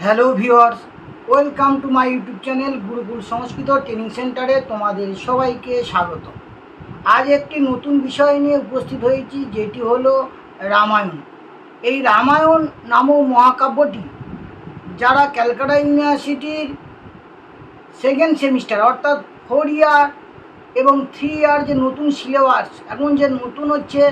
Hello viewers, welcome to my YouTube channel Gurukul Sanskrit training সেন্টারে তোমাদের সবাইকে স্বাগত। আজ একটি নতুন বিষয় নিয়ে উপস্থিত হয়েছি, যেটি হলো রামায়ণ। এই রামায়ণ নামক মহাকাব্যটি যারা ক্যালকাটা ইউনিভার্সিটির সেকেন্ড সেমিস্টার অর্থাৎ 4 ইয়ার এবং 3 ইয়ার যে নতুন সিলেবাস, এখন যে নতুন হচ্ছে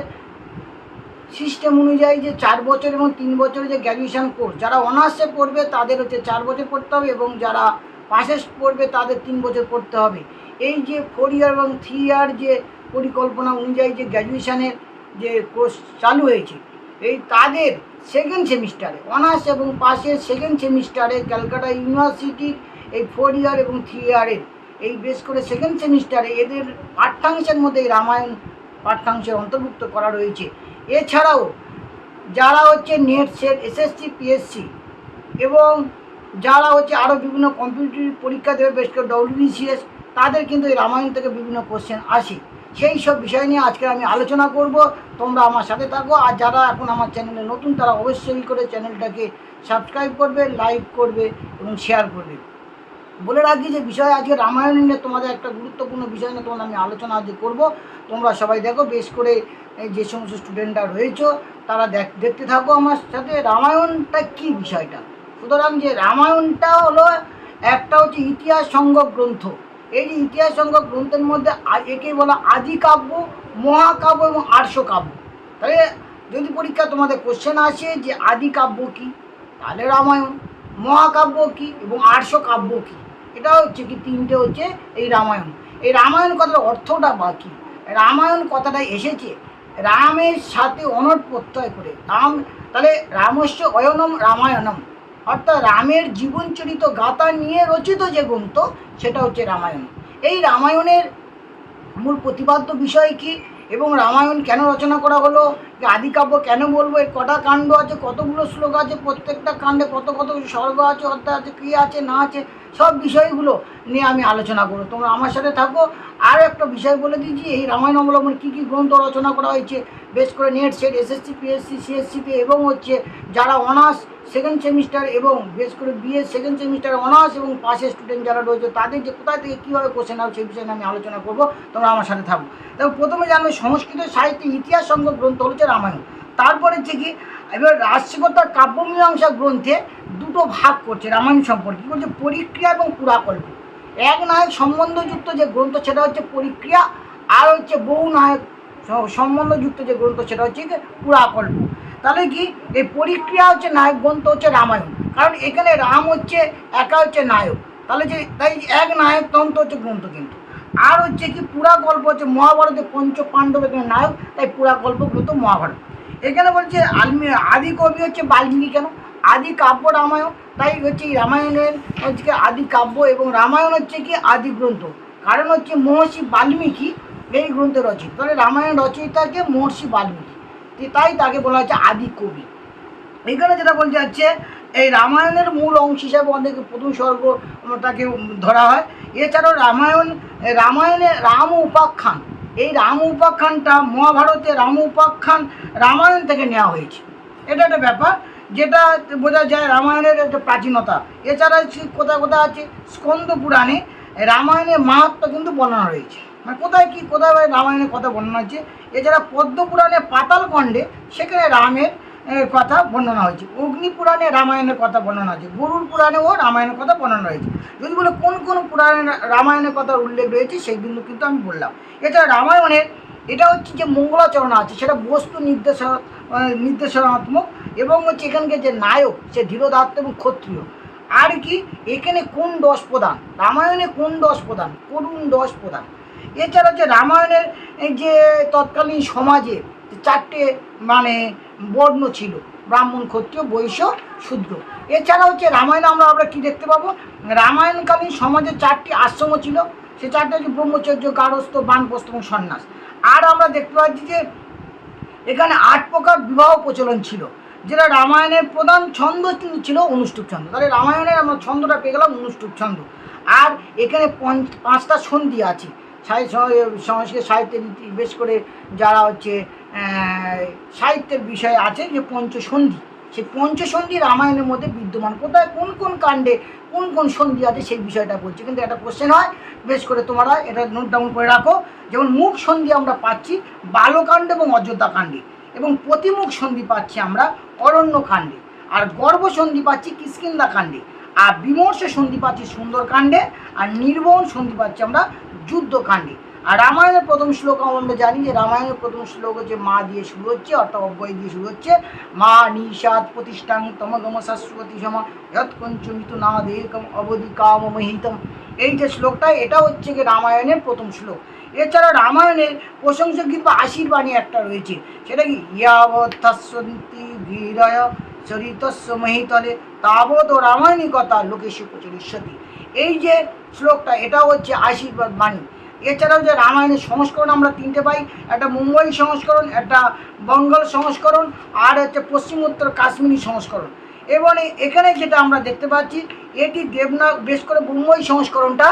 সিস্টেম অনুযায়ী যে 4 বছর এবং 3 বছরের যে গ্র্যাজুয়েশন কোর্স, যারা অনার্সে পড়বে তাদের হচ্ছে 4 বছর পড়তে হবে এবং যারা পাশে পড়বে তাদের 3 বছর পড়তে হবে। এই যে 4 ইয়ার এবং 3 ইয়ার যে পরিকল্পনা অনুযায়ী যে গ্র্যাজুয়েশনের যে কোর্স চালু হয়েছে, এই তাদের সেকেন্ড সেমিস্টারে অনার্স এবং পাশের সেকেন্ড সেমিস্টারে ক্যালকাটা ইউনিভার্সিটির এই 4 ইয়ার এবং 3 ইয়ারের এই বেশ করে সেকেন্ড সেমিস্টারে এদের পাঠ্যাংশের মধ্যে এই রামায়ণ পাঠ্যাংশের অন্তর্ভুক্ত করা রয়েছে। এছাড়াও যারা হচ্ছে নেট সেট এসএসসি পিএসসি এবং যারা হচ্ছে আরও বিভিন্ন কম্পিটিটিভ পরীক্ষা দেবে, বেশ করে ডব্লিউবিসিএস, তাদের কিন্তু এই রামায়ণ থেকে বিভিন্ন কোশ্চেন আসে। সেই সব বিষয় নিয়ে আজকে আমি আলোচনা করব, তোমরা আমার সাথে থাকো। আর যারা এখন আমার চ্যানেলে নতুন তারা অবশ্যই করে চ্যানেলটাকে সাবস্ক্রাইব করবে, লাইক করবে এবং শেয়ার করবে। বলে রাখি যে বিষয় আজকে রামায়ণ নিয়ে তোমাদের একটা গুরুত্বপূর্ণ বিষয় নিয়ে তোমাদের আমি আলোচনা আজকে করব। তোমরা সবাই দেখো, বেশ করে যে সমস্ত স্টুডেন্টরা রয়েছে তারা দেখতে থাকো আমার সাথে রামায়ণটা কী বিষয়টা। সুতরাং যে রামায়ণটা হলো একটা হচ্ছে ইতিহাস সংগ্রহ গ্রন্থ। এই যে ইতিহাস সংগ্রহ গ্রন্থের মধ্যে একে বলা আদি কাব্য, মহাকাব্য এবং আর্ষ কাব্য। তাহলে যদি পরীক্ষা তোমাদের কোশ্চেন আসে যে আদি কাব্য কী, তাহলে রামায়ণ, মহাকাব্য কী এবং আর্ষ কাব্য কী, এটা হচ্ছে কি তিনটে হচ্ছে এই রামায়ণ। এই রামায়ণ কথার অর্থটা বা কী? রামায়ণ কথাটা এসেছে রামের সাথে অনট প্রত্যয় করে রাম, তাহলে রামস্য অয়নম রামায়ণম, অর্থাৎ রামের জীবনচরিত গাথা নিয়ে রচিত যে গ্রন্থ সেটা হচ্ছে রামায়ণ। এই রামায়ণের মূল প্রতিপাদ্য বিষয় কী এবং রামায়ণ কেন রচনা করা হলো, আদিকাব্য কেন বলবো, এর কটা কাণ্ড আছে, কতগুলো শ্লোক আছে, প্রত্যেকটা কাণ্ডে কত কত স্বর্গ আছে, অধ্যায় আছে, কী আছে না আছে, সব বিষয়গুলো নিয়ে আমি আলোচনা করব। তোমরা আমার সাথে থাকো। আর একটা বিষয় বলে দিচ্ছি, এই রামায়ণ অবলম্বনে কী কী গ্রন্থ রচনা করা হয়েছে, বেশ করে নেট সেট এসএসসি পিএসসি সিএসসিতে এবং হচ্ছে যারা অনার্স সেকেন্ড সেমিস্টার এবং বেশ করে বিএ সেকেন্ড সেমিস্টার অনার্স এবং পাশের স্টুডেন্ট যারা রয়েছে তাদের যে কোথায় থেকে কীভাবে কোশ্চেন হবে সেই বিষয়ে আমি আলোচনা করব। তোমরা আমার সাথে থাকো। তবে প্রথমে জানবে সংস্কৃত সাহিত্যে ইতিহাস সংগ্রহ গ্রন্থ হচ্ছে রামায়ণ। তারপরে হচ্ছে কি, এবার রাজশেখর কাব্যমীমাংসা গ্রন্থে দুটো ভাগ করছে রামায়ণ সম্পর্কে, কী বলছে, পরিক্রিয়া এবং পুরাকল্প। এক নায়ক সম্বন্ধযুক্ত যে গ্রন্থ সেটা হচ্ছে পরিক্রিয়া, আর হচ্ছে বহু নায়ক সম্বন্ধযুক্ত যে গ্রন্থ সেটা হচ্ছে পুরাকল্প। তাহলে কি, এই পরিক্রিয়া হচ্ছে নায়ক গ্রন্থ হচ্ছে রামায়ণ, কারণ এখানে রাম হচ্ছে একা হচ্ছে নায়ক, তাহলে যে তাই এক নায়কতন্ত্র হচ্ছে গ্রন্থ। কিন্তু আর হচ্ছে কি পুরাকল্প হচ্ছে মহাভারতে পঞ্চ পাণ্ডব এখানে নায়ক, তাই পুরাকল্প গ্রন্থ মহাভারত। এখানে বলছে আদি কবি হচ্ছে বাল্মীকি। কেন আদি কাব্য রামায়ণ, তাই হচ্ছে এই রামায়ণের হচ্ছে আদি কাব্য এবং রামায়ণ হচ্ছে কি আদি গ্রন্থ, কারণ হচ্ছে মহর্ষি বাল্মীকি এই গ্রন্থে রচিত। তাহলে রামায়ণ রচয়িতাকে মহর্ষি বাল্মীকি, তাই তাকে বলা হচ্ছে আদি কবি। এখানে যেটা বলতে যাচ্ছে, এই রামায়ণের মূল অংশ হিসাবে আমাদেরকে প্রথম স্বর্গ তাকে ধরা হয়। এছাড়াও রামায়ণে রাম উপাখ্যান, এই রাম উপাখ্যানটা মহাভারতে রাম উপাখ্যান রামায়ণ থেকে নেওয়া হয়েছে। এটা একটা ব্যাপার যেটা বোঝা যায় রামায়ণের একটা প্রাচীনতা। এছাড়া কোথায় কোথায় আছে, স্কন্দ পুরাণে রামায়ণের মাহাত্ম্য কিন্তু বর্ণনা রয়েছে, মানে কোথায় কী কোথায় রামায়ণের কথা বর্ণনা হয়েছে। এছাড়া পদ্ম পুরাণে পাতালখণ্ডে সেখানে রামের কথা বর্ণনা হয়েছে। অগ্নিপুরাণে রামায়ণের কথা বর্ণনা হয়েছে। গরুর পুরাণেও রামায়ণের কথা বর্ণনা হয়েছে। যদি বলে কোন কোন পুরাণে রামায়ণের কথা উল্লেখ রয়েছে সেইগুলো কিন্তু আমি বললাম। এছাড়া রামায়ণের এটা হচ্ছে যে মঙ্গলাচরণ আছে সেটা বস্তু নির্দেশনাত্মক এবং হচ্ছে এখানকার যে নায়ক সে ধীরোদাত্ত এবং ক্ষত্রিয়। আর কি এখানে কোন দশ প্রধান, রামায়ণে কোন দশ প্রধান, করুণ দশ প্রধান। এছাড়া হচ্ছে রামায়ণের যে তৎকালীন সমাজে চারটে মানে বর্ণ ছিল, ব্রাহ্মণ, ক্ষত্রিয়, বৈশ্য, শূদ্র। এছাড়া হচ্ছে রামায়ণে আমরা কী দেখতে পাবো, রামায়ণকালীন সমাজে চারটি আশ্রম ছিল, সে চারটে হচ্ছে ব্রহ্মচর্য, গারস্থ, বানপ্রস্থ এবং সন্ন্যাস। আর আমরা দেখতে পাচ্ছি যে এখানে 8 প্রকার বিবাহ প্রচলন ছিল, যেটা রামায়ণের প্রধান ছন্দ কিন্তু ছিল অনুষ্টুপ ছন্দ। তাহলে রামায়ণের আমরা ছন্দটা পেয়ে গেলাম অনুষ্টুপ ছন্দ। আর এখানে 5টা সন্ধি আছে। সংস্কৃত সাহিত্যের বেশ করে যারা হচ্ছে সাহিত্যের বিষয় আছে যে পঞ্চসন্ধি, সেই পঞ্চসন্ধি রামায়ণের মধ্যে বিদ্যমান। কোথায় কোন কোন কাণ্ডে কোন কোন সন্ধি আছে সেই বিষয়টা বলছে। কিন্তু একটা কোশ্চেন হয়, বেশ করে তোমরা এটা নোট ডাউন করে রাখো। যেমন মুখ সন্ধি আমরা পাচ্ছি বালকাণ্ডে এবং অযোধ্যাকাণ্ডে, এবং প্রতিমুখ সন্ধি পাচ্ছি আমরা অরণ্যকাণ্ডে, আর গর্ভ সন্ধি পাচ্ছি কিষ্কিন্ধাকাণ্ডে, আর বিমর্ষ সন্ধি পাচ্ছি সুন্দরকাণ্ডে, আর নির্বহন সন্ধি পাচ্ছি আমরা যুদ্ধকাণ্ডে। আর রামায়ণের প্রথম শ্লোক আমরা জানি যে রামায়ণের প্রথম শ্লোক হচ্ছে মা দিয়ে শুরু হচ্ছে, অর্থাৎ অব্যয় দিয়ে শুরু হচ্ছে। মা নিষাদ প্রতিষ্ঠাং তমগম শাশ্বতী সমা যৎকঞ্চমিতু না দেহকম অবধি কাম মহিতম। এই যে শ্লোকটা, এটা হচ্ছে কি রামায়ণের প্রথম শ্লোক। এছাড়া রামায়ণের প্রশংসক গীত বা আশীর্বাণী একটা রয়েছে, সেটা কি ইয়াবৎসন্তি গিরয় চরিতস্য মহিতলে তাবৎ রামায়ণী কথা লোকেশু প্রচলিষ্যতি। এই যে শ্লোকটা, এটা হচ্ছে আশীর্বাদ বাণী। এছাড়াও যে রামায়ণের সংস্করণ আমরা তিনটে পাই, একটা মুম্বই সংস্করণ, একটা বঙ্গাল সংস্করণ, আর হচ্ছে পশ্চিমোত্তর কাশ্মীরি সংস্করণ। এবং এখানে যেটা আমরা দেখতে পাচ্ছি, এটি বেশ করে মুম্বই সংস্করণটা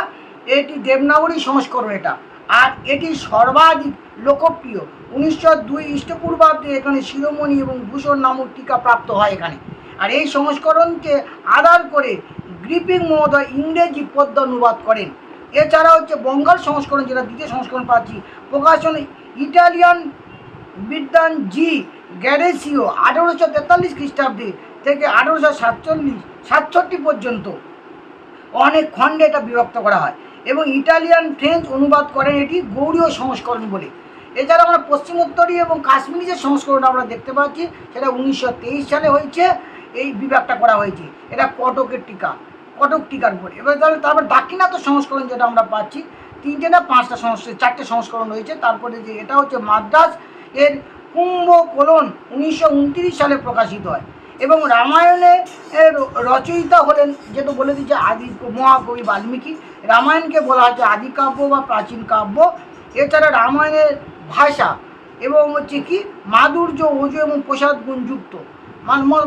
এটি দেবনাগরী সংস্করণ এটা, আর এটি সর্বাধিক লোকপ্রিয়। 1902 খ্রিস্টপূর্বাব্দে এখানে শিরোমণি এবং ভূষণ নামক টিকা প্রাপ্ত হয় এখানে। আর এই সংস্করণকে আধার করে গ্রিপিং মহোদয় ইংরেজি পদ্য অনুবাদ করেন। এছাড়া হচ্ছে বঙ্গাল সংস্করণ, যেটা দ্বিতীয় সংস্করণ পাচ্ছি, প্রকাশন ইটালিয়ান বিদ্যান জি গ্যারেসিও 1843 খ্রিস্টাব্দে থেকে 1867 পর্যন্ত অনেক খণ্ডে এটা বিভক্ত করা হয়, এবং ইটালিয়ান ফ্রেঞ্চ অনুবাদ করেন এটি গৌড়ীয় সংস্করণ বলে। এছাড়া আমরা পশ্চিমোত্তরী এবং কাশ্মীরি যে সংস্করণটা আমরা দেখতে পাচ্ছি, সেটা 1923 সালে হয়েছে, এই বিভাগটা করা হয়েছে। এটা কটকের টিকা, কটক টিকার উপরে। এবার তারপর দাক্ষিণাত্য সংস্করণ যেটা আমরা পাচ্ছি, 3টে না 5টা সংস্করণ, 4টে সংস্করণ রয়েছে। তারপরে যে এটা হচ্ছে মাদ্রাজ এর কুম্ভকোলন 1929 সালে প্রকাশিত হয়। এবং রামায়ণের রচয়িতা হলেন, যেটা বলে দিচ্ছে আদি মহাকবি বাল্মীকি। রামায়ণকে বলা হচ্ছে আদিকাব্য বা প্রাচীন কাব্য। এছাড়া রামায়ণের ভাষা এবং হচ্ছে কি মাধুর্য, ওজো এবং প্রসাদ গুণযুক্ত।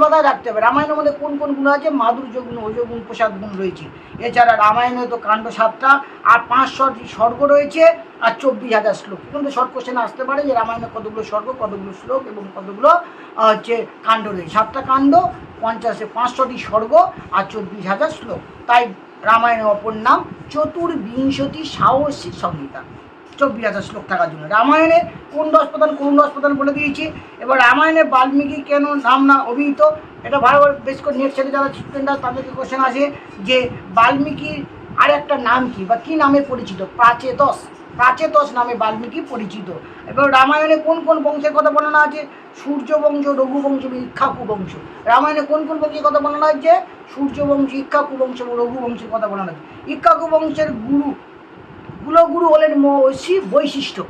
মাথায় রাখতে হবে রামায়ণের মধ্যে কোন কোন গুণ আছে, মাধুর্য গুণ, ওজো গুণ, প্রসাদ গুণ রয়েছে। এছাড়া রামায়ণে তো কাণ্ড 7টা, আর 500টি স্বর্গ রয়েছে, আর 24,000 শ্লোক। কিন্তু শর্ট কোশ্চেন আসতে পারে যে রামায়ণে কতগুলো স্বর্গ, কতগুলো শ্লোক এবং কতগুলো হচ্ছে কাণ্ড রয়েছে। 7টা কাণ্ড, 500টি স্বর্গ, আর 24,000 শ্লোক। তাই রামায়ণের অপর নাম চতুর্বিংশতি সাহসী সংহিতা, 24,000 শ্লোক থাকার জন্য। রামায়ণে কোন রস প্রধান বলে দিয়েছি। এবার রামায়ণে বাল্মীকি কেন নাম না অভিহিত, এটা ভালোভাবে বেশ করে নেট ছেড়ে যারা স্টুডেন্টরা তাদেরকে কোশ্চেন আসে যে বাল্মীকির আর একটা নাম কি বা কী নামে পরিচিত। প্রাচেতস নামে বাল্মীকি পরিচিত। এবার রামায়ণে কোন কোন বংশের কথা বলানো আছে, সূর্যবংশ, রঘুবংশ এবং ইক্ষ্বাকু বংশ। রামায়ণে কোন কোন বংশের কথা বলানো হয়েছে, সূর্যবংশ, ইক্ষ্বাকু বংশ এবং রঘুবংশের কথা বলানো হয়েছে। ইক্ষ্বাকু বংশের কুলগুরু হলেন মহর্ষি বৈশিষ্ট্য।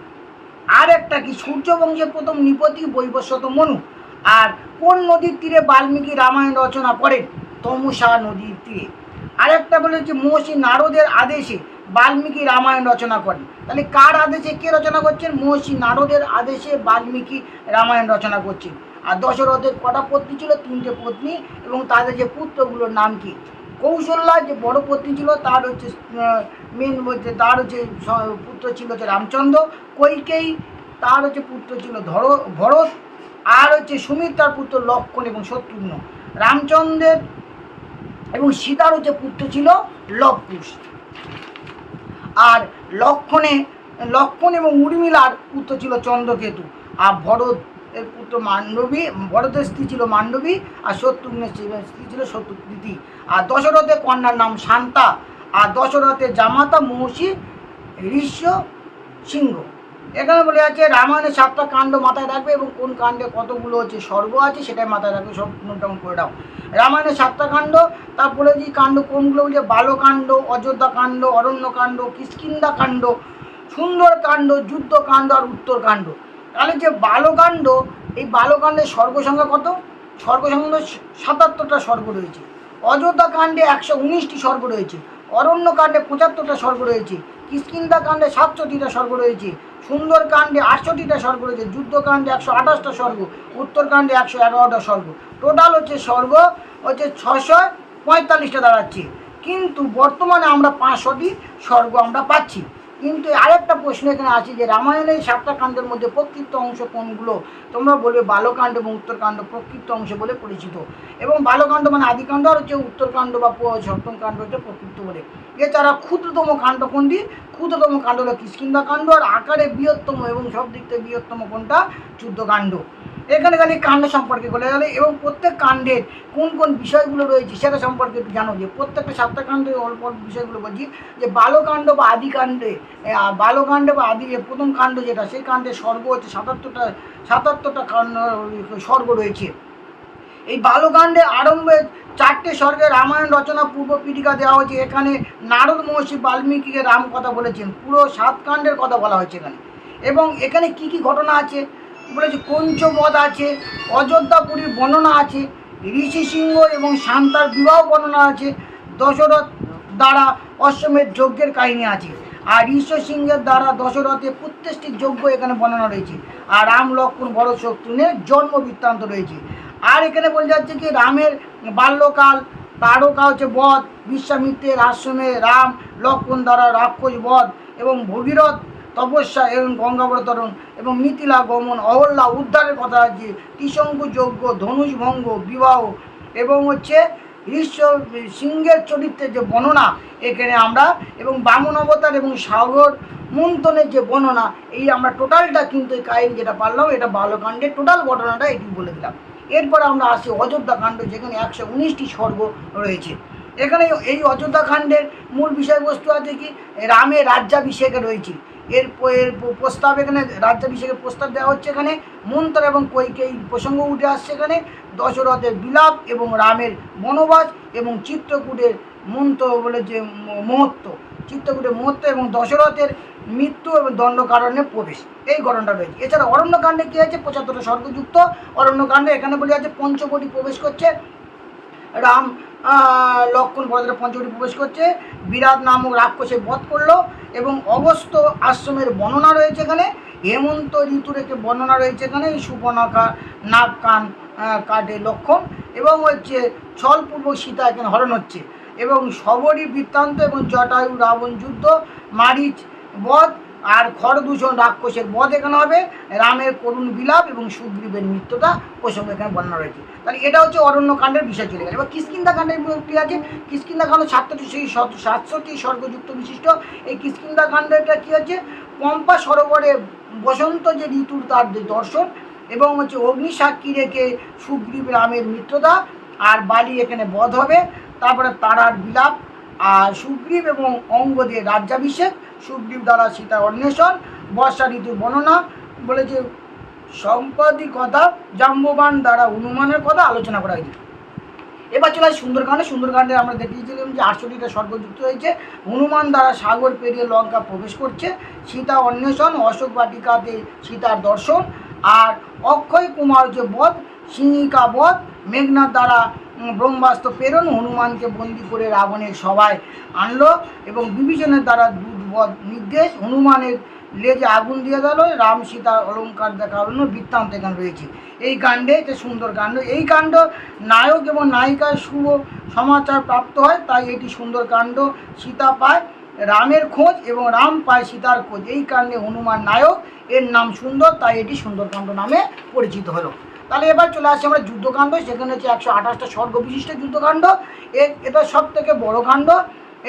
আর একটা কি, সূর্যবংশের প্রথম নৃপতি বৈবস্বত মনু। আর কোন নদীর তীরে বাল্মীকি রামায়ণ রচনা করেন, তমসা নদীর তীরে। আরেকটা বলে যে মহর্ষি নারদের আদেশে বাল্মীকি রামায়ণ রচনা করেন। তাহলে কার আদেশে কে রচনা করছেন, মহর্ষি নারদের আদেশে বাল্মীকি রামায়ণ রচনা করছেন। আর দশরথের কটা পত্নী ছিল, 3টে পত্নী, এবং তাদের যে পুত্রগুলোর নাম কি, কৌশল্যা যে বড় পত্নী ছিল তার হচ্ছে তার হচ্ছে পুত্র ছিল হচ্ছে রামচন্দ্র। কৈকেয়ী তার হচ্ছে পুত্র ছিল ভরত। আর হচ্ছে সুমিত্রার পুত্র লক্ষ্মণ এবং শত্রুঘ্ন। রামচন্দ্রের এবং সীতার হচ্ছে পুত্র ছিল লবকুশ। আর লক্ষ্মণ এবং উর্মিলার পুত্র ছিল চন্দ্রকেতু। আর ভরত এর পুত্র মান্ডবী, ভরতের স্ত্রী ছিল মান্ডবী, আর শত্রুঘ্নের স্ত্রী ছিল শত্রুকৃতি। আর দশরথের কন্যার নাম শান্তা। আর দশরথের জামাতা মহর্ষি ঋষ্য সিংহ। এখানে বলে আছে রামায়ণের 7টা কাণ্ড মাথায় রাখবে, এবং কোন কাণ্ডে কতগুলো হচ্ছে স্বর্গ আছে সেটাই মাথায় রাখবে। সব নোট ডাউন করে দাও। রামায়ণের 7টা কাণ্ড, তারপরে যে কাণ্ড কোনগুলো বলছে, বালকাণ্ড, অযোধ্যাকাণ্ড, অরণ্যকাণ্ড, কিষ্কিন্ধাকাণ্ড, সুন্দরকাণ্ড, যুদ্ধকাণ্ড, আর উত্তরকাণ্ড। তাহলে যে বালকাণ্ড, এই বালকাণ্ডের স্বর্গ সংখ্যা কত, স্বর্গ সংখ্যা 77টা স্বর্গ রয়েছে। অযোধ্যাকাণ্ডে 119টি স্বর্গ রয়েছে। অরণ্যকাণ্ডে 75টা স্বর্গ রয়েছে। কিষ্কিন্ধাকাণ্ডে 67টা স্বর্গ রয়েছে। সুন্দরকাণ্ডে 68টা স্বর্গ রয়েছে। যুদ্ধকাণ্ডে 128টা স্বর্গ। উত্তরকাণ্ডে 111টা স্বর্গ। টোটাল হচ্ছে স্বর্গ হচ্ছে 645টা দাঁড়াচ্ছে। কিন্তু বর্তমানে আমরা 500টি স্বর্গ আমরা পাচ্ছি। কিন্তু আরেকটা প্রশ্ন এখানে আছে যে রামায়ণের 7টা কাণ্ডের মধ্যে প্রকৃত অংশ কোনগুলো? তোমরা বলবে বালকাণ্ড এবং উত্তরকাণ্ড প্রকৃত অংশ বলে পরিচিত। এবং বালকাণ্ড মানে আদিকাণ্ড, আর হচ্ছে উত্তরকাণ্ড বা সপ্তম কাণ্ড হচ্ছে প্রকৃত বলে। এছাড়া ক্ষুদ্রতম কাণ্ড কোনটি? ক্ষুদ্রতম কাণ্ড হলো কিষ্কিন্ধা কাণ্ড, আর আকারে বৃহত্তম এবং সব দিক থেকে বৃহত্তম কোনটা? যুদ্ধকাণ্ড। এখানে খালি কাণ্ড সম্পর্কে বলে গেলে, এবং প্রত্যেক কাণ্ডের কোন কোন বিষয়গুলো রয়েছে সেটা সম্পর্কে একটু জানো। যে প্রত্যেকটা 7টা কাণ্ডের অল্প অল্প বিষয়গুলো বলছি। যে বালকাণ্ড বা আদিকাণ্ডে, বালকাণ্ডে বা আদি প্রথম কাণ্ড যেটা, সেই কাণ্ডের স্বর্গ হচ্ছে 77টা স্বর্গ রয়েছে। এই বালকাণ্ডে আরম্ভে 4টে স্বর্গে রামায়ণ রচনা পূর্ব পীঠিকা দেওয়া হয়েছে। এখানে নারদ মহর্ষি বাল্মীকিকে রাম কথা বলেছেন। পুরো 7 কাণ্ডের কথা বলা হয়েছে এখানে। এবং এখানে কি কি ঘটনা আছে বলেছে? পঞ্চবধ আছে, অযোধ্যাপুরীর বর্ণনা আছে, ঋষি সিংহ এবং শান্তার বিবাহ বর্ণনা আছে, দশরথ দ্বারা অশ্বমেধ যজ্ঞের কাহিনী আছে, আর ঋষি সিংহের দ্বারা দশরথের পুত্রেষ্টির যজ্ঞ এখানে বর্ণনা রয়েছে, আর রাম লক্ষ্মণ ভরত শত্রুঘ্নের জন্ম বৃত্তান্ত রয়েছে। আর এখানে বলে যাচ্ছে কি রামের বাল্যকাল, তারকা হচ্ছে বধ, বিশ্বামিত্রের আশ্রমে রাম লক্ষ্মণ দ্বারা রাক্ষস বধ, এবং ভগীরথ তপস্যা এবং গঙ্গাবতরণ, এবং মিথিলা গমন, অহল্যা উদ্ধারের কথা আছে, ত্রিশঙ্কু যজ্ঞ, ধনুষ ভঙ্গ, বিবাহ, এবং হচ্ছে ঋষ্য সিংহের চরিত্রের যে বর্ণনা এখানে আমরা, এবং বামন অবতার এবং সাগর মন্থনের যে বর্ণনা, এই আমরা টোটালটা কিন্তু এই কাহিনী যেটা পারলাম, এটা বালকাণ্ডের টোটাল ঘটনাটা এটি বলে দিলাম। এরপর আমরা আসি অযোধ্যাকাণ্ড, যেখানে 119টি স্বর্গ রয়েছে। এখানে এই অযোধ্যাকাণ্ডের মূল বিষয়বস্তু আছে কি? রামের রাজ্যাভিষেকে রয়েছে। এর প্রস্তাব, এখানে রাজ্যাভিষেকের প্রস্তাব দেওয়া হচ্ছে। এখানে মন্ত্র এবং কৈকেয়ী প্রসঙ্গ উঠে আসছে। এখানে দশরথের বিলাপ এবং রামের বনবাস, এবং চিত্রকূটের মন্ত্র বলে যে মহত্ব, চিত্রকূটের মহত্ব, এবং দশরথের মৃত্যু এবং দণ্ডকারণ্যে প্রবেশ, এই ঘটনাটা রয়েছে। এছাড়া অরণ্যকাণ্ডে কী আছে? 75টা স্বর্গযুক্ত অরণ্যকাণ্ডে। এখানে বলে আছে পঞ্চবটি প্রবেশ করছে, রাম লক্ষ্মণ ভরতের পঞ্চবটি প্রবেশ করছে, বিরাট নামক রাক্ষসে বধ করলো, এবং অগস্ত্য আশ্রমের বর্ণনা রয়েছে এখানে, হেমন্ত ঋতুর একটি বর্ণনা রয়েছে এখানে, সুপর্ণখা নাক কান কাটে লক্ষণ, এবং হচ্ছে ছলপূর্বক সীতা এখানে হরণ হচ্ছে, এবং শবরী বৃত্তান্ত, এবং জটায়ু রাবণ যুদ্ধ, মারিচ বধ, আর খরদূষণ রাক্ষসের বধ এখানে হবে, রামের করুণ বিলাপ এবং সুগ্রীবের মৃত্যুতা প্রসঙ্গে এখানে বর্ণনা রয়েছে। তাহলে এটা হচ্ছে অরণ্যকাণ্ডের বিষয় চলে গেল। এবার কিষ্কিন্ধাকাণ্ডের কী আছে? কিষ্কিন্ধাকাণ্ড 7টি স্বর্গযুক্ত বিশিষ্ট। এই কিষ্কিন্ধাকাণ্ডটা কী হচ্ছে? পম্পা সরোবরে বসন্ত যে ঋতুর তার দর্শন, এবং হচ্ছে অগ্নি সাক্ষী রেখে সুগ্রীব রামের মৃত্যুতা, আর বালি এখানে বধ হবে, তারপরে তারার বিলাপ, আর সুগ্রীব এবং অঙ্গদের রাজ্যাভিষেক, সুগ্রীব দ্বারা সীতা অন্বেষণ, বর্ষা ঋতুর বর্ণনা বলেছে, সম্পাদিক কথা, জাম্ববান দ্বারা হনুমানের কথা আলোচনা করা হয়েছে। এবার চলে আসে সুন্দরকাণ্ডে। সুন্দরকাণ্ডে আমরা দেখিয়েছিলাম যে 68টা স্বর্গযুক্ত হয়েছে। হনুমান দ্বারা সাগর পেরিয়ে লঙ্কা প্রবেশ করছে, সীতা অন্বেষণ, অশোক বাটিকাতে সীতার দর্শন, আর অক্ষয় কুমার যে বধ, সিংহিকা বধ, মেঘনাথ দ্বারা ব্রহ্মাস্ত্র প্রেরণ, হনুমানকে বন্দি করে রাবণের সভায় আনলো, এবং বিভীষণের দ্বারা দুধ বধ নির্দেশ, হনুমানের লেজে আগুন দিয়ে গেল, রাম সীতার অলঙ্কার দেখানো বৃত্তান্ত এখানে রয়েছে। এই কাণ্ডে যে সুন্দরকাণ্ড, এই কাণ্ড নায়ক এবং নায়িকার শুভ সমাচার প্রাপ্ত হয়, তাই এটি সুন্দরকাণ্ড। সীতা পায় রামের খোঁজ এবং রাম পায় সীতার খোঁজ। এই কাণ্ডে হনুমান নায়ক, এর নাম সুন্দর, তাই এটি সুন্দরকাণ্ড নামে পরিচিত হলো। তাহলে এবার চলে আসছে আমরা যুদ্ধকাণ্ড। সেখানে হচ্ছে 128টা স্বর্গ বিশিষ্ট যুদ্ধকাণ্ড। এটা সব থেকে বড় কাণ্ড।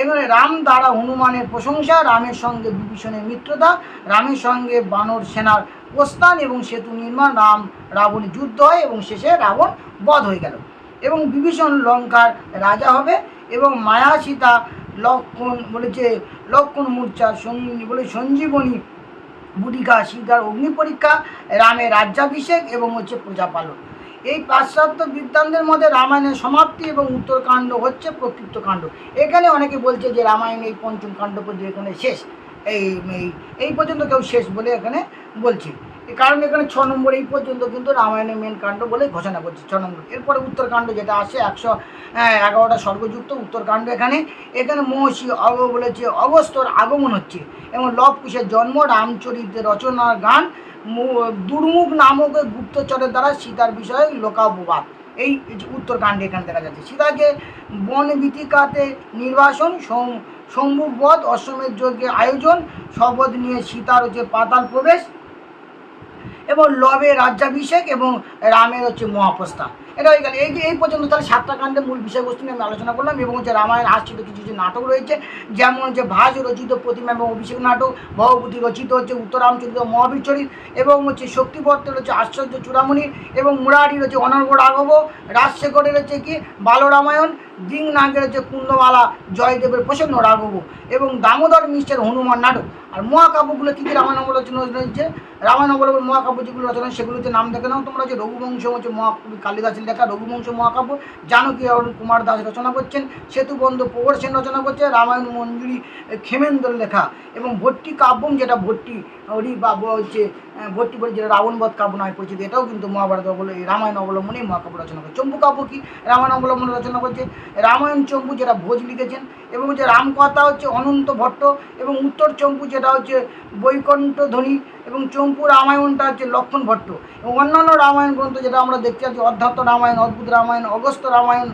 এখানে রাম দ্বারা হনুমানের প্রশংসা, রামের সঙ্গে বিভীষণের মিত্রতা, রামের সঙ্গে বানর সেনার প্রস্থান এবং সেতু নির্মাণ, রাম রাবণের যুদ্ধ হয় এবং শেষে রাবণ বধ হয়ে গেল, এবং বিভীষণ লঙ্কার রাজা হবে, এবং মায়া সীতা লক্ষণ বলেছে লক্ষণ মূর্ছা বলে সঞ্জীবনী বুটিকা, সীতার অগ্নি পরীক্ষা, রামের রাজ্যাভিষেক, এবং হচ্ছে প্রজাপালন। এই পাশ্চাত্য বৃত্তান্তের মধ্যে রামায়ণের সমাপ্তি এবং উত্তরকাণ্ড হচ্ছে প্রকৃত কাণ্ড। এখানে অনেকে বলছে যে রামায়ণ এই পঞ্চম কাণ্ড পর্যন্ত এখানে শেষ, এই পর্যন্ত কেউ শেষ বলে এখানে বলছে, কারণ এখানে 6 নম্বর এই পর্যন্ত কিন্তু রামায়ণের মেন কাণ্ড বলে ঘোষণা করছে 6 নম্বর। এরপরে উত্তরকাণ্ড যেটা আসে 111টা স্বর্গযুক্ত উত্তরকাণ্ড। এখানে মহর্ষি বলেছে অগস্ত্যর আগমন হচ্ছে, এবং লব কুশের জন্ম, রামচরিতের রচনার গান, দুর্মুখ নামক গুপ্তচরের দ্বারা সীতার বিষয়ে লোকাপবাদ, এই উত্তরকাণ্ডে এখানে দেখা যাচ্ছে। সীতাকে বন বীথিকাতে নির্বাসন, সম্মুখ বধ, অশ্বমেধ যজ্ঞের আয়োজন, শপথ নিয়ে সীতার হচ্ছে পাতাল প্রবেশ এবং লবের রাজ্যাভিষেক এবং রামের হচ্ছে মহাপ্রস্থান। এটা হয়ে গেল। এই পর্যন্ত তাহলে 7টা কাণ্ডের মূল বিষয়বস্তু নিয়ে আমি আলোচনা করলাম। এবং হচ্ছে রামায়ণ আশ্রিত কিছু কিছু নাটক রয়েছে, যেমন হচ্ছে ভাস রচিত প্রতিমা এবং অভিষেক নাটক, ভবভূতি রচিত হচ্ছে উত্তরামচরিত মহাবীর চরিত, এবং হচ্ছে শক্তিপত্রের হচ্ছে আশ্চর্য চূড়ামণি, এবং মুরারির হচ্ছে অনর্গ রাঘব, রাজশেখরের হচ্ছে কি বালরামায়ণ, দিংনাগের হচ্ছে কুন্দমালা, জয়দেবের প্রসন্ন রাঘব, এবং দামোদর মিশ্রের হনুমান নাটক। আর মহাকাব্যগুলো কী কী রামায়ণ রচনা রয়েছে, রামায়ণ অবলম্বন মহাকাব্য যেগুলো রচনা সেগুলোতে নাম দেখে নাও তোমরা। যে রঘুবংশ হচ্ছে মহাকবি কালিদাসের লেখা রঘুবংশ মহাকাব্য, জানকী অরুণ কুমার দাস রচনা করছেন, সেতুবন্ধ প্রবর সেন রচনা করছে, রামায়ণ মঞ্জুরি খেমেন্দ্র লেখা, এবং ভট্টি কাব্যম যেটা ভট্টি হরি বা হচ্ছে ভট্টি বলে যেটা রাবণবধ কাব্য নামে পরিচিত, এটাও কিন্তু মহাভারত এই রামায়ণ অবলম্বনেই মহাকাব্য রচনা করে। চম্পু কাব্য কি রামায়ণ অবলম্বনে রচনা করছে, রামায়ণ চম্পু যেটা ভোজ লিখেছেন, এবং হচ্ছে রামকথা হচ্ছে অনন্ত ভট্ট, এবং উত্তর চম্পু যেটা হচ্ছে বৈকণ্ঠ ধ্বনি, এবং চম্পু রামায়ণটা হচ্ছে লক্ষণ ভট্ট, এবং অন্যান্য রামায়ণ গ্রন্থ যেটা আমরা দেখতে পাচ্ছি অধ্যাত্ম রামায়ণ, অদ্ভুত রামায়ণ, অগস্ত্য রামায়ণ,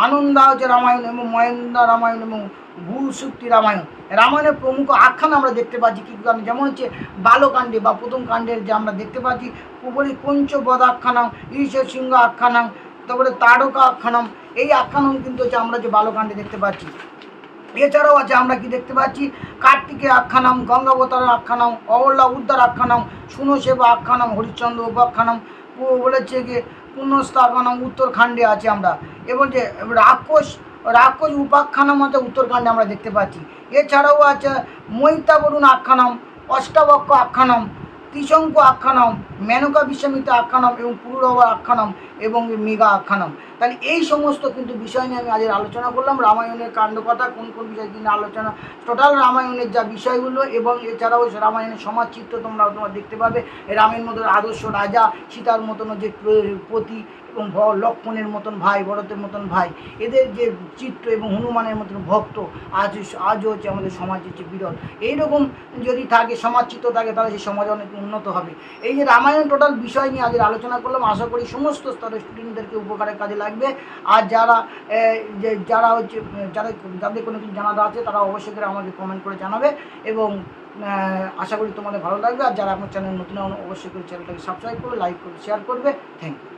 আনন্দা হচ্ছে রামায়ণ, এবং মহেন্দ্রা রামায়ণ, এবং ভূসুক্তি রামায়ণ। রামায়ণের প্রমুখ আখ্যান আমরা দেখতে পাচ্ছি কী কারণে, যেমন হচ্ছে বালকাণ্ডে বা প্রথম কাণ্ডের যে আমরা দেখতে পাচ্ছি উপরি পঞ্চবধ আখ্যানাম, ঈশ্বর সিংহ আখ্যানাম, তারপরে তারকা আখ্যানাম, এই আখ্যানাম কিন্তু হচ্ছে আমরা যে বালকাণ্ডে দেখতে পাচ্ছি। এছাড়াও আছে আমরা কি দেখতে পাচ্ছি কার্তিকেয় আখ্যানাম, গঙ্গাবতারের আখ্যানাম, অহল্যা উদ্ধার আখ্যানাম, সুনসেবা আখ্যানাম, হরিশ্চন্দ্র উপাখ্যানাম বলেছে কি পুণ্যস্থাপনাম উত্তরখণ্ডে আছে আমরা, এবং যে রাক্ষস উপাখ্যানাম হচ্ছে উত্তরখণ্ডে আমরা দেখতে পাচ্ছি। এছাড়াও আছে মৈত্রাবরুণ আখ্যানাম, অষ্টাবক্র আখ্যানাম, ত্রিশঙ্কু আখ্যানাম, মেনকা বিশ্বামিত্র আখ্যানাম, এবং পুরুরবা আখ্যানাম, এবং মেঘা আখ্যানাম। তাহলে এই সমস্ত কিন্তু বিষয় নিয়ে আমি আজের আলোচনা করলাম। রামায়ণের কাণ্ডকথা কোন কোন বিষয় নিয়ে আলোচনা, টোটাল রামায়ণের যা বিষয়গুলো, এবং এছাড়াও রামায়ণের সমাজচিত্র তোমরা দেখতে পাবে। রামের মতন আদর্শ রাজা, সীতার মতন যে পতি, এবং লক্ষ্মণের মতন ভাই, ভরতের মতন ভাই, এদের যে চিত্র, এবং হনুমানের মতন ভক্ত আজও হচ্ছে আমাদের সমাজে যে বিরল। এইরকম যদি থাকে সমাজচিত্র থাকে, তাহলে সেই সমাজ অনেক উন্নত হবে। এই যে রামায়ণ টোটাল বিষয় নিয়ে আজের আলোচনা করলাম, আশা করি সমস্ত স্তরের স্টুডেন্টদেরকে উপকারের কাজে লাগবে। আর যারা হচ্ছে যাদের কোনো কিছু জানার আছে তারা অবশ্যই করে আমাকে কমেন্ট করে জানাবে, এবং আশা করি তোমাদের ভালো লাগবে। আর যারা আমার চ্যানেল নতুন অবশ্যই করে চ্যানেলটাকে সাবস্ক্রাইব করবে, লাইক করবে, শেয়ার করবে। Thank you.